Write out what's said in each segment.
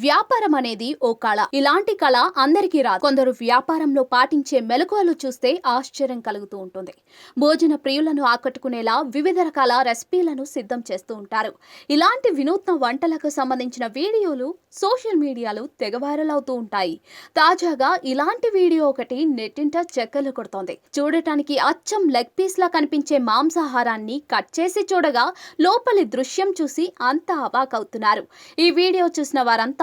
వ్యాపారం అనేది ఓ కళ. ఇలాంటి కళ అందరికీ రాదు. కొందరు వ్యాపారంలో పాటించే మెలకువలు చూస్తే ఆశ్చర్యం కలుగుతూ ఉంటుంది. భోజన ప్రియులను ఆకట్టుకునేలా వివిధ రకాల రెసిపీలను సిద్ధం చేస్తూ ఉంటారు. ఇలాంటి వినూత్న వంటలకు సంబంధించిన వీడియోలు సోషల్ మీడియాలో తెగ వైరల్ అవుతూ ఉంటాయి. తాజాగా ఇలాంటి వీడియో ఒకటి నెట్టింట చక్కర్లు కొడుతోంది. చూడటానికి అచ్చం లెగ్ పీస్ లా కనిపించే మాంసాహారాన్ని కట్ చేసి చూడగా లోపలి దృశ్యం చూసి అంతా అవాకవుతున్నారు. ఈ వీడియో చూసిన వారంతా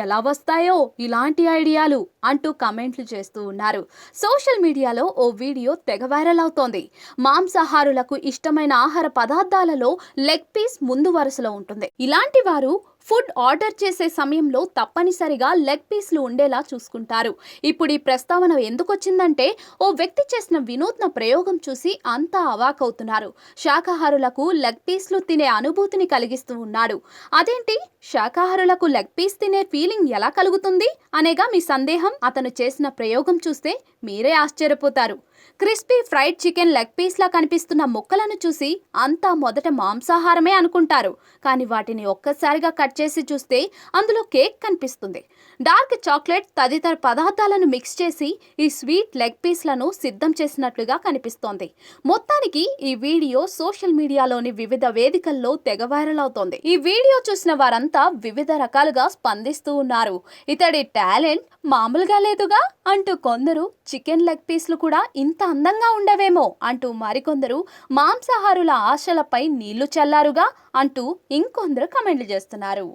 ఎలా వస్తాయో ఇలాంటి ఐడియాలు అంటూ కమెంట్లు చేస్తూ ఉన్నారు. సోషల్ మీడియాలో ఓ వీడియో తెగ వైరల్ అవుతోంది. మాంసాహారులకు ఇష్టమైన ఆహార పదార్థాలలో లెగ్ పీస్ ముందు వరుసలో ఉంటుంది. ఇలాంటి వారు ఫుడ్ ఆర్డర్ చేసే సమయంలో తప్పనిసరిగా లెగ్ పీస్లు ఉండేలా చూసుకుంటారు. ఇప్పుడు ఈ ప్రస్తావన ఎందుకు వచ్చిందంటే ఓ వ్యక్తి చేసిన వినూత్న ప్రయోగం చూసి అంతా అవాకవుతున్నారు. శాకాహారులకు లెగ్ పీస్లు తినే అనుభూతిని కలిగిస్తూ ఉన్నాడు. అదేంటి, శాకాహారులకు లెగ్ పీస్ తినే ఫీలింగ్ ఎలా కలుగుతుంది అనేగా మీ సందేహం? అతను చేసిన ప్రయోగం చూస్తే మీరే ఆశ్చర్యపోతారు. Crispy fried chicken leg piece లా కనిపిస్తున్న ముక్కలను చూసి అంతా మొదట మాంసాహారమే అనుకుంటారు. కానీ వాటిని ఒక్కసారిగా కట్ చేసి చూస్తే అందులో కేక్ కనిపిస్తుంది. డార్క్ చాక్లెట్ తదితర పదార్థాలను మిక్స్ చేసి ఈ స్వీట్ లెగ్ పీస్లను సిద్ధం చేసినట్లుగా కనిపిస్తోంది. మొత్తానికి ఈ వీడియో సోషల్ మీడియాలోని వివిధ వేదికల్లో తెగ వైరల్ అవుతోంది. ఈ వీడియో చూసిన వారంతా వివిధ రకాలుగా స్పందిస్తూ ఉన్నారు. ఇతడి టాలెంట్ మామూలుగా లేదుగా అంటూ కొందరు, చికెన్ లెగ్ పీస్లు కూడా ఇంత అందంగా ఉండవేమో అంటూ మరికొందరు, మాంసాహారుల ఆశలపై నీళ్లు చల్లారుగా అంటూ ఇంకొందరు కమెంట్లు చేస్తున్నారు.